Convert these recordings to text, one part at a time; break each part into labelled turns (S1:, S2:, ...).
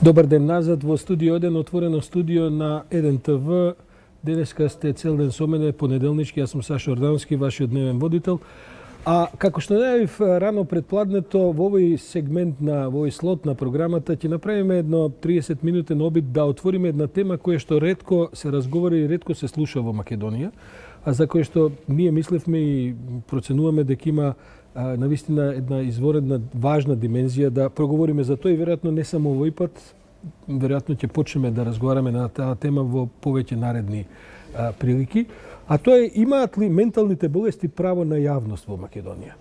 S1: Добар ден назад во студио 1, отворено студио на 1 ТВ. Денеска сте цел ден со мене, понеделнички, јас сум Сашо Ордановски, вашиот дневен водител. А како што најавив рано предпладнето, во овој сегмент во овој слот на програмата ќе направиме едно 30 минутен обид да отвориме една тема која што ретко се разговара и ретко се слуша во Македонија, а за која што ние мислевме и проценуваме дека има навистина една изворедна важна димензија да проговориме за тоа и веројатно не само овој пат, веројатно ќе почнеме да разговараме на таа тема во повеќе наредни прилики, а тоа е имаат ли менталните болести право на јавност во Македонија.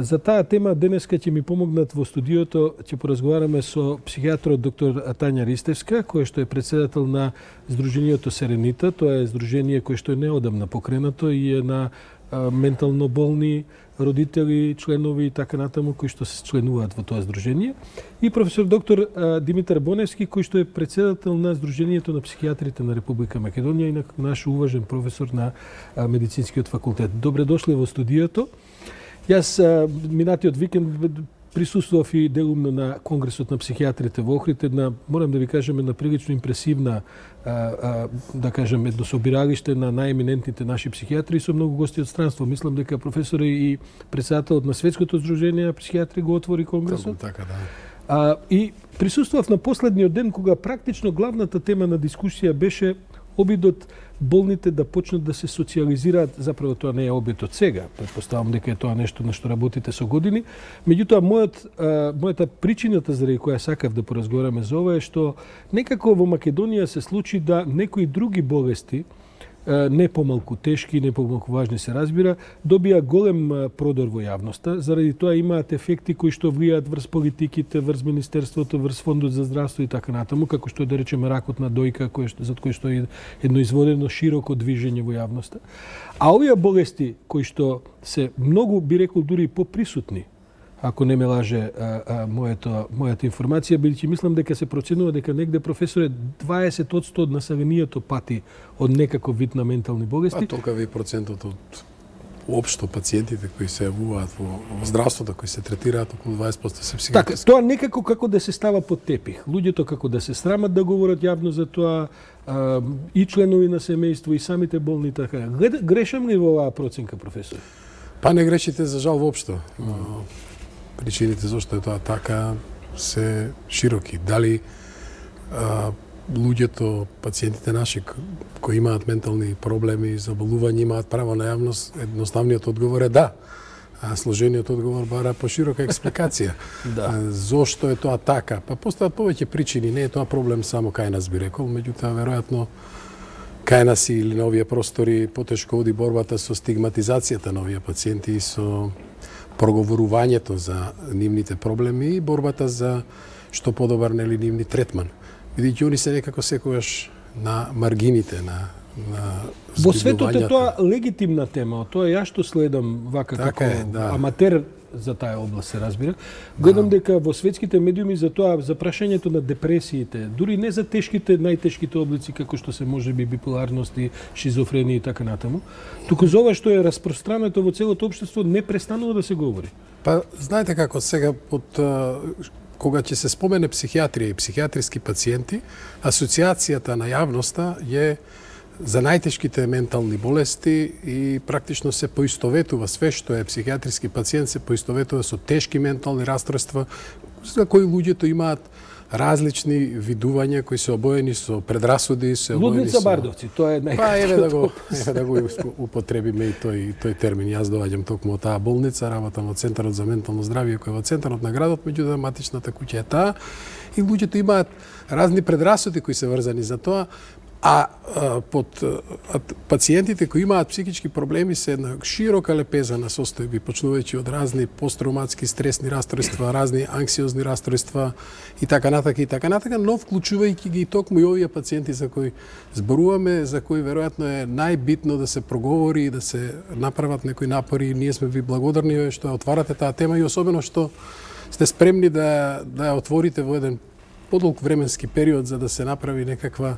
S1: За таа тема денеска ќе ми помогнат во студиото, ќе поразговараме со психијатрот доктор Тања Ристевска, која што е председател на Сдруженијето Серенита. Тоа е здружение кое што е неодамна покренато и е на ментално болни родители, членови и така натаму кои што се членуваат во тоа здружение, и професор доктор Димитар Боневски, кој што е председател на Сдруженијето на психијатрите на Република Македонија и наш уважен професор на медицинскиот факултет. Добре дошли во студиото. Јас минатиот викенд присуствував и делумно на Конгресот на психијатрите во Охрид, една, морам да ви кажам, една прилично импресивна, да кажем, едно собиралиште на најеминентните наши психијатри со многу гости од странство. Мислам дека професорот и председателот на Светското здружение на психијатри го отвори Конгресот.
S2: Така, да.
S1: И присуствував на последниот ден кога практично главната тема на дискусија беше обидот болните да почнат да се социализираат. Заправо тоа не е обид од сега. Претпоставам дека е тоа нешто на што работите со години. Меѓутоа, мојата причината заради која сакав да поразговараме за ова е што некако во Македонија се случи да некои други болести, не помалку тешки, не помалку важни се разбира, добија голем продор во јавноста. Заради тоа имаат ефекти кои што влијаат врз политиките, врз Министерството, врз Фондот за здравство и така натаму, како што да речеме ракот на дојка, за кој што е едно изводено широко движење во јавноста. А овие болести кои што се многу, би рекол, дури поприсутни, ако не ме лаже мојата информација, бидејќи мислам дека се проценува дека негде, професоре, 20% од населението пати од некаков вид на ментални болести.
S2: Толка ви процентот од општо пациентите кои се јавуваат во здравството, кои се третираат, околу 20% се психијатриски.
S1: Така, тоа некако како да се става под тепих. Луѓето како да се срамат да говорат јавно за тоа, и членови на семејство, и самите болни, така. Грешам ли во оваа проценка, професор?
S2: Па не грешите, за жал, воопшто. Причините зашто е тоа така се широки. Дали луѓето, пациентите наши кои имаат ментални проблеми, заболувања, имаат право на јавност? Едноставниот одговор е да. А сложениот одговор бара поширока експликација.
S1: Да.
S2: Зошто е тоа така? Па постојат повеќе причини, не е тоа проблем само кај нас, би рекол, меѓутоа веројатно кај нас или на овие простори потешко оди борбата со стигматизацијата на овие пациенти и со проговорувањето за нивните проблеми и борбата за што подобар нивни третман. Бидејќи они се некако секогаш на маргините на
S1: во светот е тоа легитимна тема. Тоа ја што следам вака така како аматер за таа област, се разбира. Гледам дека во светските медиуми за тоа, за прашањето на депресиите, дури не за тешките, најтешките облици како што се можеби биполарност и шизофренија и така натаму, туку за ова што е распространето во целото општество не престанува да се говори.
S2: Па знаете како сега кога ќе се спомене психијатрија и психијатриски пациенти, асоциацијата на јавноста е за најтешките ментални болести и практично се поистоветува све што е психијатриски пациент, се поистоветува со тешки ментални расстройства за кои луѓето имаат различни видувања кои се обоени со предрасуди, се обоени
S1: Лудница Бардовци, тоа е
S2: Па еве да го употребиме и тој термин. Јас доаѓам токму од таа болница, работам во Центарот за ментално здравје кој е во центарот на градот, меѓутоа матичната куќа е таа и луѓето имаат разни предрасуди кои се врзани за тоа. А под пациентите кои имаат психички проблеми се една широка лепеза на состојби, почнувајќи од разни посттравматски стресни расстройства, разни анксиозни расстройства и така натака, но вклучувајќи ги токму и овие пациенти за кои зборуваме, за кои веројатно е најбитно да се проговори и да се направат некои напори. Ние сме ви благодарни што отварате таа тема и особено што сте спремни да ја отворите во еден подолг временски период за да се направи некаква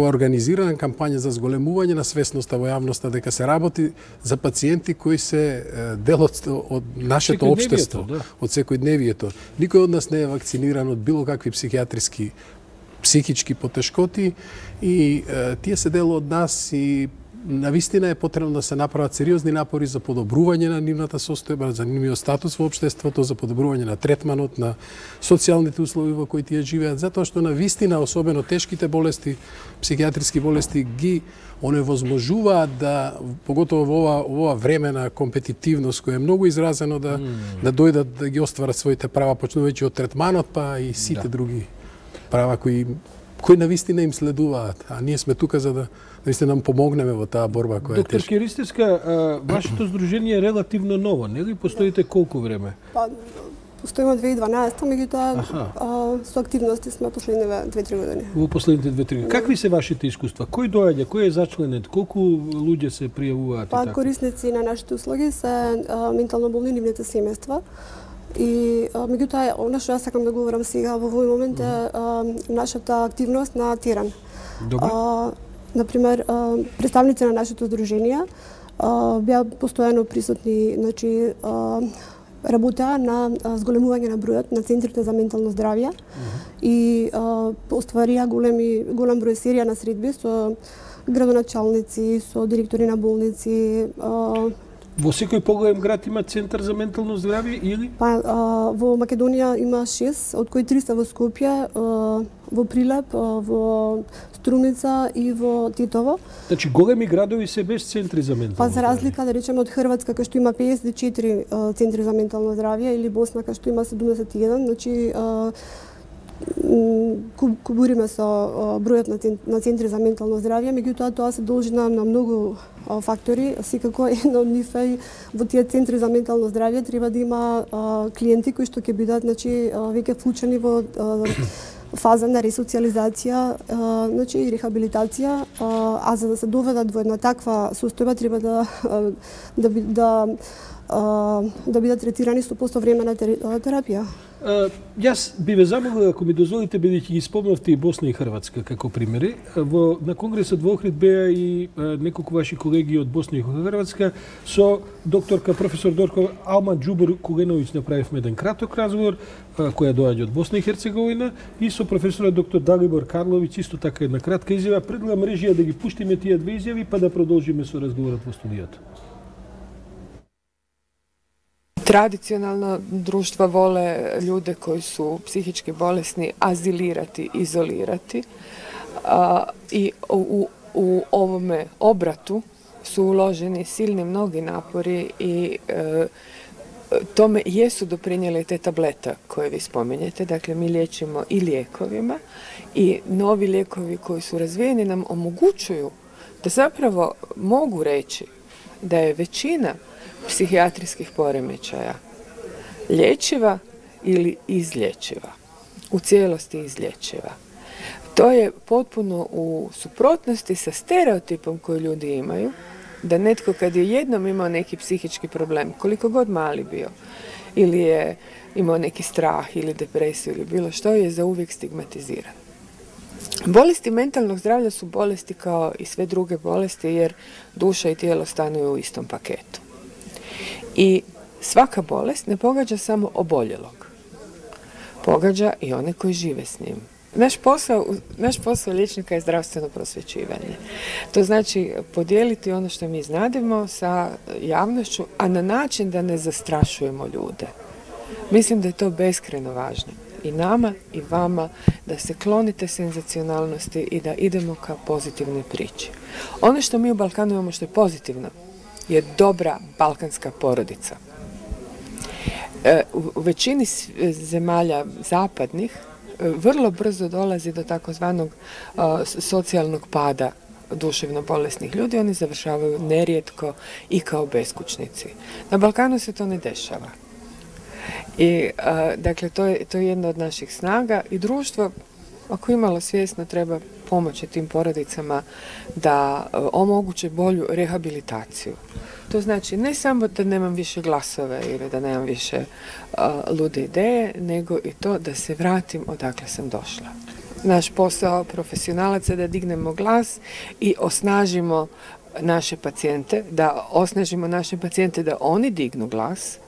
S2: организирана кампања за зголемување на свесноста во јавноста дека се работи за пациенти кои се дел од нашето општество, од секојдневието. Никој од нас не е вакциниран од било какви психички потешкоти и тие се дел од нас и навистина е потребно да се направат сериозни напори за подобрување на нивната состојба, за нивниот статус во општеството, за подобрување на третманот, на социјалните услови во кои тие живеат, затоа што навистина, особено тешките болести, психијатриски болести, ги оневозможуваат да, поготово во ова време на компетитивност, која е многу изразено, да дојдат да ги остварат своите права, почнувајќи од третманот, па и сите други права кои навистина им следуваат. А ние сме тука за да навистина нам помогнеме во таа борба која е тешка.
S1: Доктор Киристевска, вашето здружение е релативно ново, нели? Постоите колку време?
S3: Постоиме 2012, меѓутоа со активности сме последниве 2-3 години.
S1: Во последните 2-3 години. Какви се вашите искуства? Кој доаѓа, кој е зачленет, колку луѓе се пријавуваат и така?
S3: Корисници на нашите услуги се ментално болни, нивните семејства. И меѓутоа, она што јас сакам да говорам сега во овој момент е нашата активност на терен.
S1: Добре.
S3: Например, представници на нашето здружение беа постојано присутни, значи работеа на зголемување на бројот на центрите за ментално здравје и остварија голем број серија на средби со градоначалници, со директори на болници.
S1: Во секој поголем град има центар за ментално здравје или?
S3: Во Македонија има 6, од кои 3 се во Скопје, во Прилеп, во Струмица и во Титово.
S1: Значи големи градови се без центри за ментално здравје.
S3: За разлика, да речеме, од Хрватска, кај што има 54 центри за ментално здравје, или Босна, кај што има 71, значи кубуриме со бројот на центри за ментално здравје, меѓутоа тоа се должи на многу фактори. Секако едно од нив е во тие центри за ментално здравје треба да има клиенти кои што ќе бидат, значи, веќе вклучени во фаза на ресоциализација, значи и рехабилитација, а за да се доведат во една таква состојба треба да бидат третирани со постовремена терапија.
S1: Јас би ве замолил, ако ми дозволите, бидејќи ги спомнавте и Босна и Хрватска како примери. На конгресот во Охрид беа и неколку ваши колеги од Босна и Хрватска со докторка професор доктор Алма Џубур Куленовиќ направивме еден краток разговор, која доаѓа од Босна и Херцеговина, и со професорот доктор Далибор Карловиќ исто така една кратка изјава. Предлагам режија да ги пуштиме тие две изјави па да продолжиме со разговорот во студијото.
S4: Tradicionalno društva vole ljude koji su psihički bolesni azilirati, izolirati i u ovome obratu su uloženi silni mnogi napori i tome jesu doprinijeli te tablete koje vi spominjete. Dakle, mi liječimo i lijekovima i novi lijekovi koji su razvijeni nam omogućuju da zapravo mogu reći da je većina psihijatrijskih poremećaja lječiva ili izlječiva, u cijelosti izlječiva. To je potpuno u suprotnosti sa stereotipom koji ljudi imaju, da netko kad je jednom imao neki psihički problem, koliko god mali bio, ili je imao neki strah ili depresiju ili bilo što, je zauvijek stigmatiziran. Bolesti mentalnog zdravlja su bolesti kao i sve druge bolesti jer duša i tijelo stanuju u istom paketu. I svaka bolest ne pogađa samo oboljelog, pogađa i one koji žive s njim. Naš posao liječnika je zdravstveno prosvjećivanje. To znači podijeliti ono što mi znademo sa javnošću, a na način da ne zastrašujemo ljude. Mislim da je to beskrajno važno. I nama i vama da se klonite senzacionalnosti i da idemo ka pozitivnoj priči. Ono što mi u Balkanu imamo što je pozitivno je dobra balkanska porodica. U većini zemalja zapadnih vrlo brzo dolazi do takozvanog socijalnog pada duševno bolesnih ljudi. Oni završavaju nerijetko i kao beskućnici. Na Balkanu se to ne dešava. I dakle, to je jedna od naših snaga i društvo ako imalo svjesno, treba pomoći tim porodicama da omoguće bolju rehabilitaciju. To znači ne samo da nemam više glasove ili da nemam više lude ideje, nego i to da se vratim odakle sam došla. Naš posao profesionalaca je da dignemo glas i osnažimo naše pacijente, da oni dignu glas,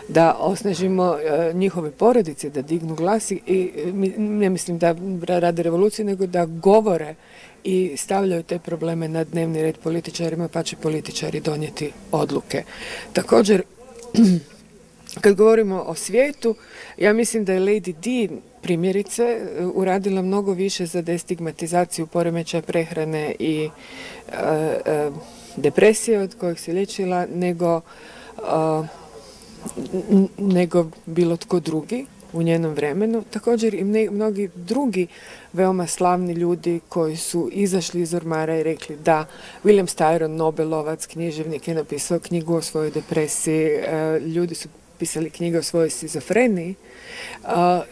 S4: da osnažimo njihove porodice da dignu glas i ne mislim da rade revoluciju, nego da govore i stavljaju te probleme na dnevni red političarima, pa će političari donijeti odluke. Također, kad govorimo o svijetu, ja mislim da je Lady Di primjerice uradila mnogo više za destigmatizaciju poremećaja prehrane i depresije od kojih se liječila nego bilo tko drugi u njenom vremenu. Također i mnogi drugi veoma slavni ljudi koji su izašli iz ormara i rekli da. William Styron, Nobelovac, književnik, je napisao knjigu o svojoj depresiji, ljudi su pisali knjige o svojoj šizofreniji,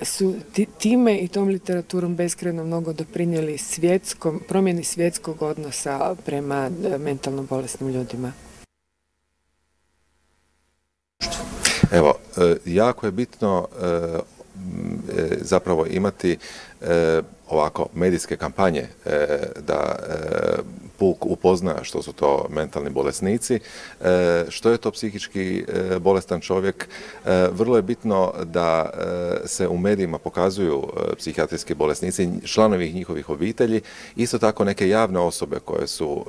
S4: su time i tom literaturom beskrajno mnogo doprinijeli promjeni svjetskog odnosa prema mentalno bolesnim ljudima.
S5: Evo, jako je bitno zapravo imati ovako medijske kampanje da puk upozna što su to mentalni bolesnici, što je to psihički bolestan čovjek. Vrlo je bitno da se u medijima pokazuju psihijatrijski bolesnici, članovi njihovih obitelji, isto tako neke javne osobe koje su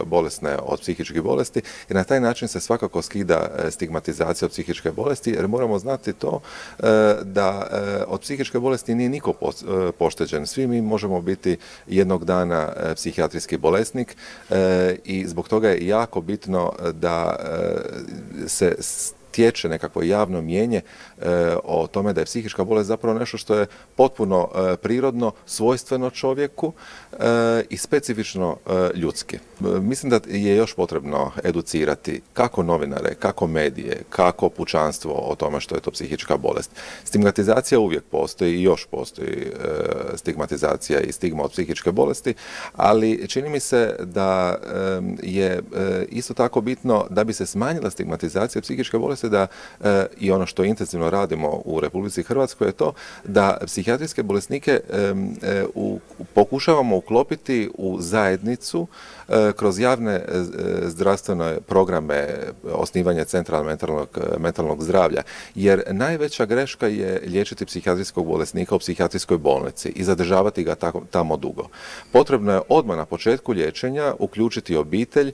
S5: bolesne od psihičkih bolesti, i na taj način se svakako skida stigmatizacija od psihičke bolesti, jer moramo znati to da od psihičke bolesti nije niko pošteđen. Svi mi možemo biti jednog dana psihijatrijski bolesnik i zbog toga je jako bitno da se stječe nekakvo javno mnijenje o tome da je psihička bolest zapravo nešto što je potpuno prirodno, svojstveno čovjeku i specifično ljudski. Mislim da je još potrebno educirati kako novinare, kako medije, kako pučanstvo o tome što je to psihička bolest. Stigmatizacija uvijek postoji i još postoji stigmatizacija i stigma od psihičke bolesti, ali čini mi se da je isto tako bitno da bi se smanjila stigmatizacija psihičke bolesti, da i ono što intenzivno radimo u Republici Hrvatskoj je to da psihijatrijske bolesnike pokušavamo uklopiti u zajednicu kroz javne zdravstvene programe osnivanja centra mentalnog zdravlja. Jer najveća greška je liječiti psihijatrijskog bolesnika u psihijatrijskoj bolnici i zadržavati ga tamo dugo. Potrebno je odmah na početku liječenja uključiti obitelj,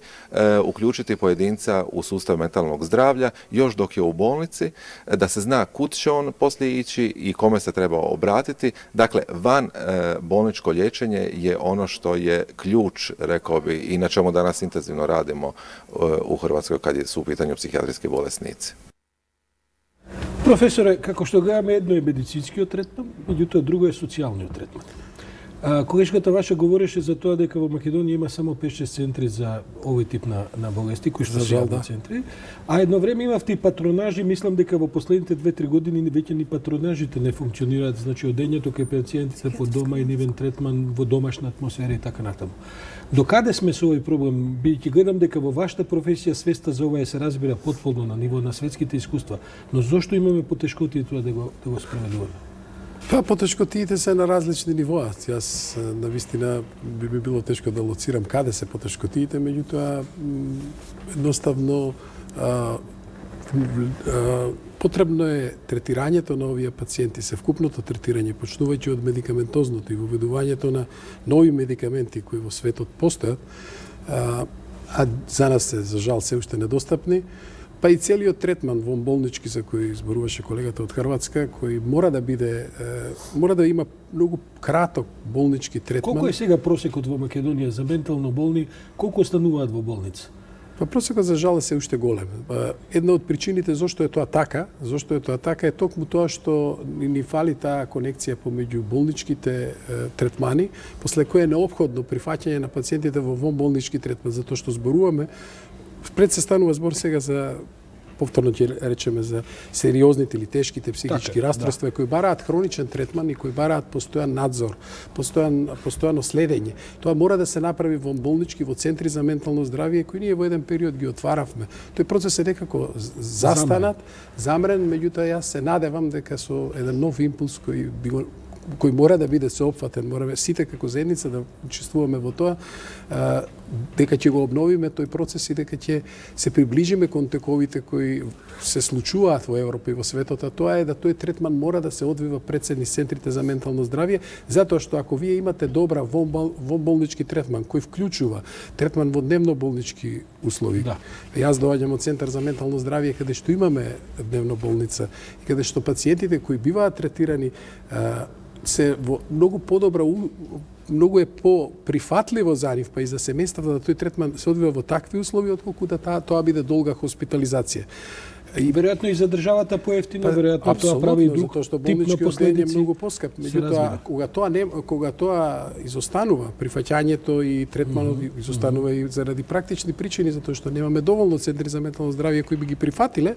S5: uključiti pojedinca u sustav mentalnog zdravlja još dok je u bolnici, da se zna kud će on poslije ići i kome se treba obratiti. Dakle, van bolničko liječenje je ono što je ključ, rekao bi, i na čemu danas intenzivno radimo u Hrvatskoj kad su u pitanju psihijatrijski bolesnici.
S1: Profesore, kako što gledаме, едно е медицинскиот третман, меѓутоа друго е социјалниот третман. Колешката ваша говореше за тоа дека во Македонија има само 5-6 центри за овој тип на болести, кои што се јавни центри. А едно време имавте и патронажи, мислам дека во последните 2-3 години веќе ни патронажите не функционираат, значи одењето кај пациентите по дома и нивен третман во домашна атмосфера и така натаму. До каде сме со овој проблем? Бидејќи гледам дека во вашата професија свеста за ова се разбира потполно на ниво на светските искуства, но зошто имаме потешкоти тоа да го спроведуваме?
S2: Па, потешкотиите се на различни нивоа. Јас, навистина, би ми било тешко да лоцирам каде се потешкотиите, меѓутоа, едноставно, потребно е третирањето на овие пациенти, севкупното третирање, почнувајќи од медикаментозното и воведувањето на нови медикаменти кои во светот постојат, а за нас се, за жал, се уште недостапни, па и целиот третман во болнички за кој зборуваше колегата од Хрватска, кој мора да има многу краток болнички третман.
S1: Колку е сега просекот во Македонија за ментално болни, колку остануваат во болница?
S2: Па просекот за жал се уште голем. Една од причините зошто е тоа така е токму тоа што ни фали таа конекција помеѓу болничките третмани, после кој е неопходно прифаќање на пациентите во вонболнички третман, затоа што зборуваме, пред се станува збор сега за повторно ќе речеме за сериозните или тешките психички расстройства кои бараат хроничен третман и кои бараат постојан надзор, постојано следење. Тоа мора да се направи во болнички, во центри за ментално здравје кои ние во еден период ги отваравме. Тој процес е некако застанат, замрен, меѓутоа јас се надевам дека со еден нов импулс кој мора да биде соопфатен, мораме сите како заедница да учествуваме во тоа, дека ќе го обновиме тој процес и дека ќе се приближиме кон тековите кои се случуваат во Европа и во светот, а тоа е да тој третман мора да се одвива пред центрите за ментално здравје, затоа што ако вие имате добра вонболнички третман кој вклучува третман во дневно болнички услови. Јас доаѓам од Центар за ментално здравје каде што имаме дневно болница и каде што пациентите кои биваат третирани се во многу подобра, многу е по-прифатливо за нив, па и за семејствата да тој третман се одвива во такви услови, отколку да тоа биде долга хоспитализација.
S1: И веројатно и за државата поевтино, веројатно тоа прави друг тип на последици.
S2: Многу поскап. Меѓутоа, кога тоа изостанува, прифаќањето и третманот изостанува и заради практични причини, затоа што немаме доволно центри за ментално здравје кои би ги прифатиле,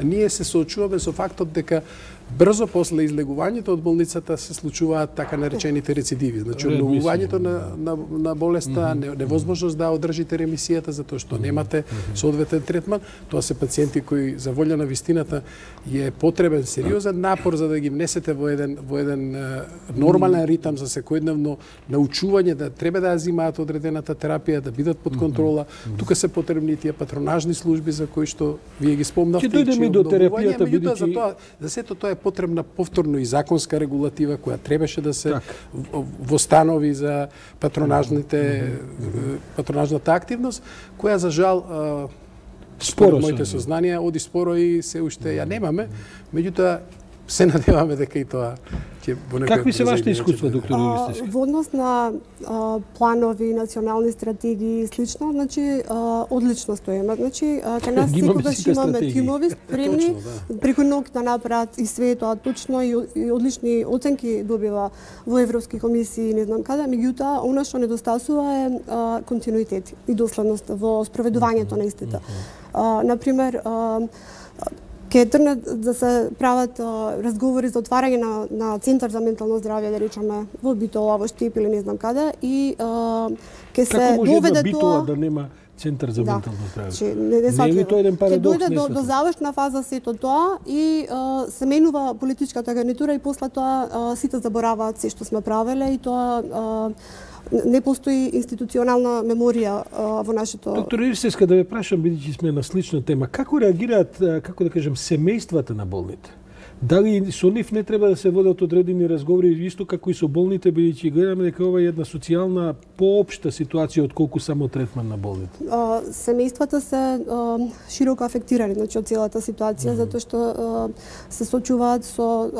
S2: ние се соочуваме со фактот дека брзо после излегувањето од болницата се случуваат така наречените рецидиви. Значи, обновувањето на болеста, невозможност да одржите ремисијата затоа што немате соодветен третман. Тоа се пациенти кои за волја на вистината е потребен сериозен напор за да ги внесете во еден нормален ритам за секојдневно научување да треба да ја земаат одредената терапија, да бидат под контрола. Тука се потребни тие патронажни служби за кои што вие ги спомнавте.
S1: Ќе дојдеме до терапијата,
S2: бидејќи за сето тоа е потребна повторно и законска регулатива која требаше да се востанови за патронажната активност, која за жал според моите сознанија оди споро и се уште ја немаме, меѓутоа се надеваме дека и тоа ќе во некој.
S1: Какви се вашите искуства, доктор Юристички?
S3: Во однос на планови, национални стратегии и слично, значи одлично стоиме. Значи кај нас секогаш имаме тимови спремни преку ноќ да направат и све тоа точно и одлични оценки добива во европски комисии, не знам каде, меѓутоа она што недостасува е континуитет и доследност во спроведувањето на истите. Например, ке трнат да се прават разговори за отварање на Центар за ментално здравје, да речеме, во Битола, во Штип или не знам каде, и ке се доведе тоа...
S1: Како може Битола да нема Центар за ментално здравје?
S3: Не
S1: е ли тоа еден парадокс?
S3: Ке дојде до завршна фаза сето тоа и се менува политичката гарнитура и после тоа сите забораваат се што сме правеле и тоа не постои институционална меморија во нашето...
S1: Доктор Юристички, да ве прашам, бидејќи сме на слична тема, како реагираат, како да кажем, семејствата на болните? Дали со нив не треба да се водат одредени разговори исто како и со болните, бидејќи гледаме дека ова е една социјална поопшта ситуација отколку само третман на болните?
S3: Семејствата се широко афектирани, значи, од целата ситуација, затоа што се сочуваат со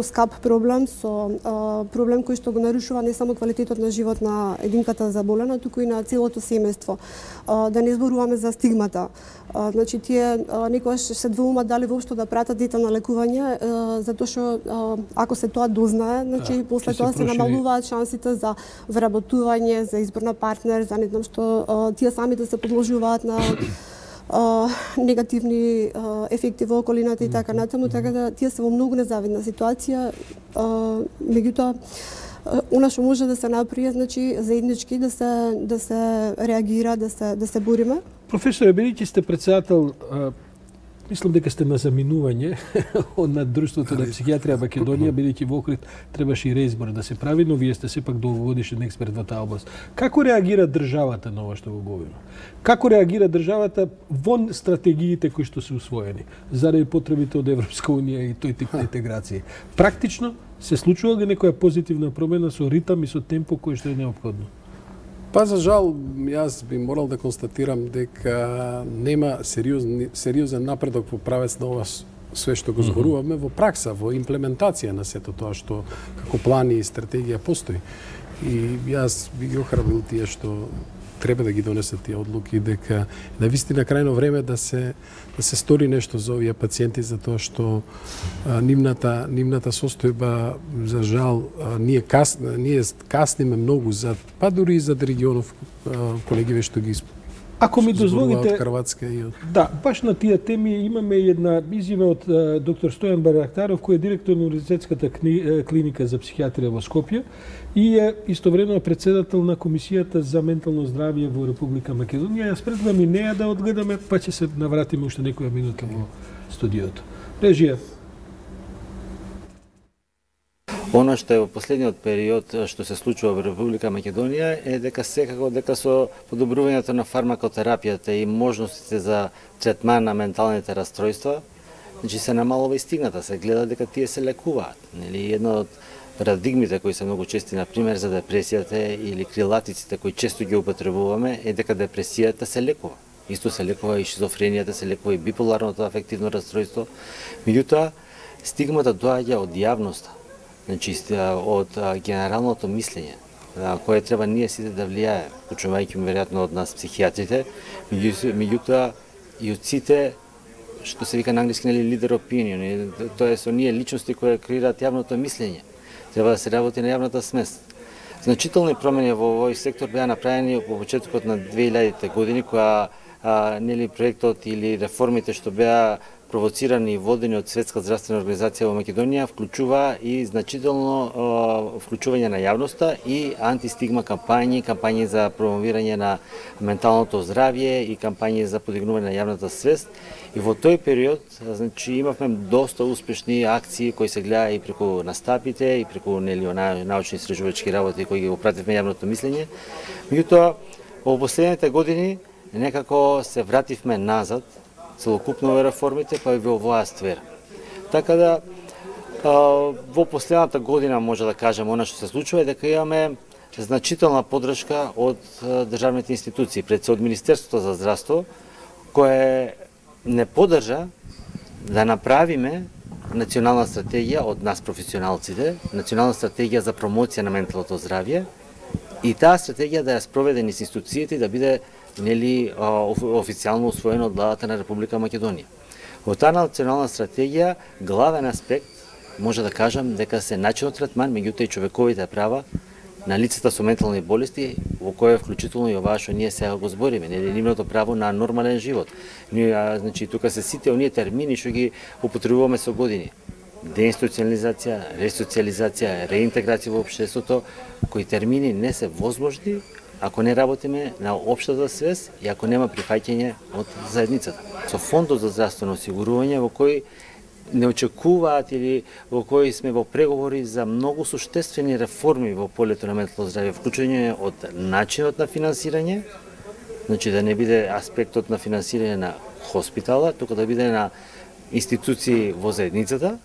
S3: скап проблем, со проблем кој што го нарушува не само квалитетот на живот на единката заболена, туку и на целото семејство. Да не зборуваме за стигмата. Значи, тие некогаш се двоумат дали воопшто да пратат дете на лекување, затоа што ако се тоа дознае, значи после тоа се намалуваат шансите за вработување, за избор на партнер, за не знам што, тие самите се подложуваат на негативни ефекти во околината и така натаму, така да тие се во многу незавидна ситуација, меѓутоа она што може да се направи, значи заеднички да се реагира, да се бориме.
S1: Професоре, бидејќи сте председател, мислам дека сте на заминување на Друштвото на психијатрија Македонија, бидејќи во Охрид требаше и реизбор да се прави, но вие сте сепак долгогодишен експерт во таа област. Како реагира државата на ова што го говориме? Како реагира државата вон стратегиите кои што се усвоени заради потребите од Европска унија и тој тип на интеграција? Практично се случува ли некоја позитивна промена со ритам и со темпо кој што е неопходно?
S2: Па за жал, јас би морал да констатирам дека нема сериозен напредок во правец на ова све што го зборуваме во пракса, во имплементација на сето тоа што како плани и стратегија постои. И јас би ги охрабрил тие што треба да ги донесат тие одлуки, дека навистина крајно време да се стори нешто за овие пациенти, затоа што нивната состојба, за жал, ние касниме многу, па дури и за регионов колегиве што ги
S1: Ако ми дозволите,
S2: од Хрватска и од...
S1: Да, баш на тие теми имаме една изјава од доктор Стојан Байрактаров, кој е директор на Универзитетската клиника за психијатрија во Скопје и е истовремено председател на Комисијата за ментално здравје во Република Македонија. Јас предлагам и неа да одгледаме, па ќе се навратиме уште некоја минута во студиото. Режија.
S6: Оно што е во последниот период што се случува во Република Македонија е дека секако дека со подобрувањето на фармакотерапијата и можностите за третман на менталните расстройства, значи се намалува и стигната, се гледа дека тие се лекуваат. Нели една од парадигмите кои се многу чести, на пример за депресијата или крилатиците кои често ги употребуваме е дека депресијата се лекува. Исто се лекува и шизофренијата, се лекува и биполарното афективно расстройство. Меѓутоа, стигмата доаѓа од јавноста. Значи, од генералното мислење, кое треба ние сите да влијаеме, почувајќи веројатно од нас психијатрите, меѓутоа и од сите, што се вика на англиски, нели, leader opinion, тоа е со ние личности кои креираат јавното мислење. Треба да се работи на јавната смест. Значителни промени во овој сектор беа направени во почетокот на 2000-те години, кога нели проектот или реформите што беа провоцирани и водени од Светска здравствена организација во Македонија вклучува и значително вклучување на јавноста и антистигма кампањи, кампањи за промовирање на менталното здравје и кампањи за подигнување на јавната свест. И во тој период, значи, имавме доста успешни акции кои се гледа и преку настапите и преку нели научни истражувачки работи кои ги опративме јавното мислење. Меѓутоа, во последните години некако се вративме назад целокупно во реформите, па и во оваа сфера. Така да, во последната година, може да кажем, она што се случува е дека имаме значителна поддршка од државните институции, пред се од Министерството за здравство, кое не поддржа да направиме национална стратегија од нас професионалците, национална стратегија за промоција на менталното здравје и таа стратегија да ја спроведе низ институциите и да биде нели официјално усвоено од владата на Република Македонија. Во таа национална стратегија главен аспект може да кажам дека се начинот третман, меѓутоа и човековите права на лицата со ментални болести, во кое вклучително и ова што ние сега го збориме, нели нивното право на нормален живот. Ние, значи, тука се сите оние термини што ги употребуваме со години. Деинституционализација, ресоциализација, реинтеграција во општеството, кои термини не се возможни ако не работиме на општата свест и ако нема прифаќање од заедницата. Со фондот за здравствено осигурување во кој не очекуваат или во кои сме во преговори за многу суштествени реформи во полето на ментално здравје, вклучување од начинот на финансирање, значи да не биде аспектот на финансирање на хоспитала, туку да биде на институции во заедницата.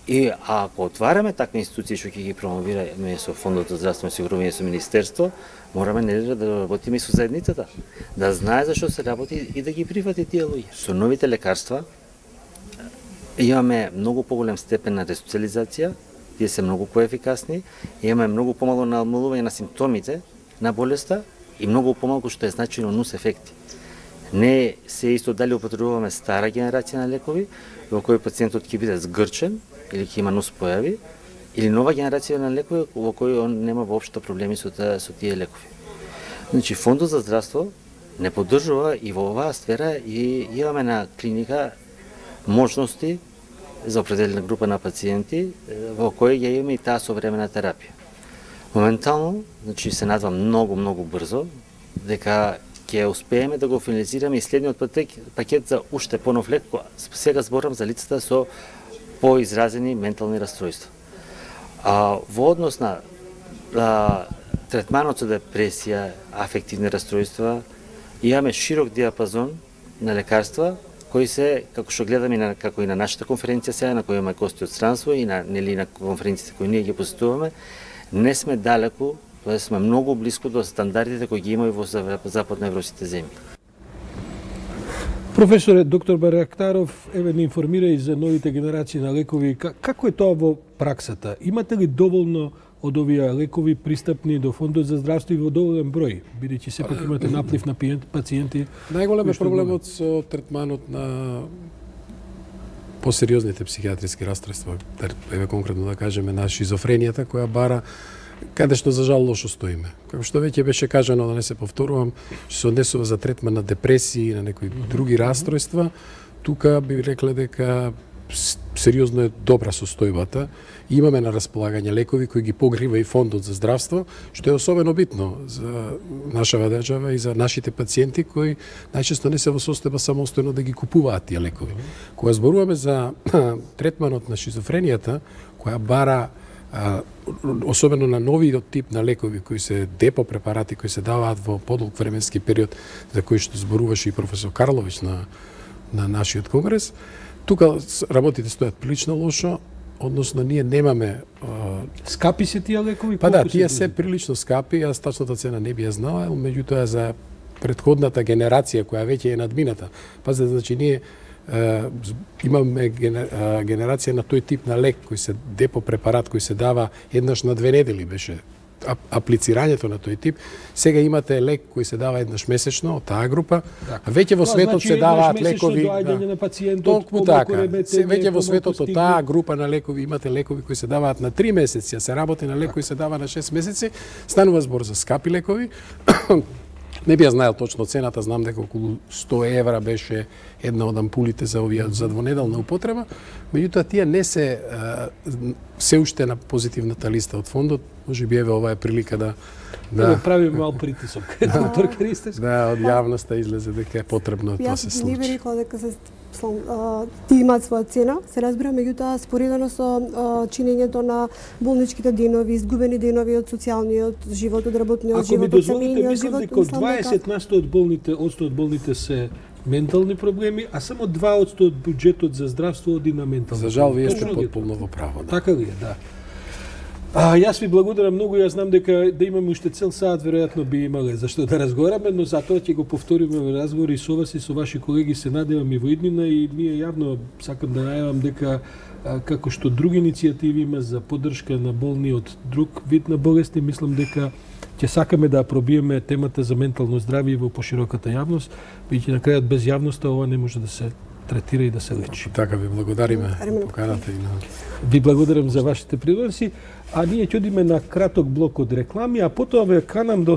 S6: И ако отвараме такви институции што ќе ги промовираме со фондот за здравствено осигурување со министерство, мораме нели да работиме и со заедницата, да знае зашто се работи и да ги прифати тие луѓе. Со новите лекарства имаме многу поголем степен на ресоциализација, тие се многу поефикасни, имаме многу помало намалување на симптомите на болеста и многу помалку што е значајно нус ефекти. Не се исто дали употребуваме стара генерација на лекови, во кој пациентот ќе биде згрчен или ќе има нус појави, или нова генерација на лекови во кој он нема воопшто проблеми со тие лекови. Значи, Фондот за здравство не поддржува и во оваа сфера и имаме на клиника можности за определена група на пациенти во кои ја имаме и таа современа терапија. Моментално, значи се надвам многу брзо дека ќе успееме да го финализираме и следниот пакет за уште понов лек. Сега зборам за лицата со поизразени ментални расстройства. Во однос на третманот со депресија, афективни расстройства, имаме широк диапазон на лекарства кои се, како што гледаме како и на нашата конференција сега, на која имаме гости од странство и на конференциите кои ние ги посетуваме, не сме далеку, тоа сме многу близко до стандардите кои ги има и во западноевропските земји.
S1: Професоре, доктор Байрактаров, еве ни информира и за новите генерации на лекови. Како е тоа во праксата? Имате ли доволно од овие лекови пристапни до Фондот за здравство и во доволен број, бидејќи сепак имате наплив на пациенти?
S2: Најголем е проблемот со третманот на посериозните психијатриски расстройства, еве конкретно да кажеме на шизофренијата, која бара каде што за жал лошо стоиме. Како што веќе беше кажано, да не се повторувам, што се однесува за третман на депресии, на некои други расстройства, тука би рекле дека сериозно е добра состојбата. Имаме на располагање лекови кои ги покрива и Фондот за здравство, што е особено битно за нашава држава и за нашите пациенти кои најчесто не се во состојба самостојно да ги купуваат тие лекови. Кога зборуваме за третманот на шизофренијата, која бара особено на новиот тип на лекови кои се депо препарати кои се даваат во подолг временски период, за кои што зборуваше и професор Карлович на нашиот конгрес, тука работите стојат прилично лошо, односно ние немаме
S1: скапи се тие лекови?
S2: Па да, тие се прилично скапи, јас тачната цена не би ја знала, меѓутоа за претходната генерација која веќе е надмината. Пазете, значи ние имаме генерација на тој тип на лек кој се депо препарат кој се дава еднаш на 2 недели беше аплицирањето на тој тип. Сега имате лек кој се дава еднаш месечно од таа група, а веќе во светот се даваат лекови
S1: на пациентот.
S2: Толку така. Веќе во светот од таа група на лекови имате лекови кои се даваат на 3 месеци, а се работи на лек кој се дава на 6 месеци. Станува збор за скапи лекови. Не би ја знаел точно цената, знам дека околу 100 евра беше една од ампулите за овие за двонеделна употреба, меѓутоа тие не се уште на позитивната листа од фондот. Може би еве ова е прилика да
S1: правиме мал притисок. Доктор Кристевски.
S2: Да, од јавноста излезе дека е потребно тоа се случи.
S3: Јас не би рекла дека ти имаат своја цена, се разбира, меѓутоа споредено со чинењето на болничките денови, изгубени денови од социјалниот живот, од работниот живот, од семејниот живот.
S1: Ако ми дозволите, мислам дека 20% од болните се ментални проблеми, а само 2% од буџетот за здравство оди на ментални.
S2: За жал, вие сте потполно во право.
S1: Така ли е, да. Јас ви благодарам многу, јас знам дека да имаме уште цел саат, веројатно би имале зашто да разговараме, но затоа ќе го повториме во разговори со вас и со ваши колеги, се надевам и во иднина, и ние јавно сакам да најавам дека како што други иницијативи има за поддршка на болни од друг вид на болести, мислам дека ќе сакаме да пробиеме темата за ментално здравје во пошироката јавност, бидејќи на крајот без јавноста ова не може да се третира и да се лечи.
S2: Така ви благодариме поканата и на...
S1: Ви благодарам за вашите приноси, а ние ќе одиме на краток блок од реклами, а потоа ве канам да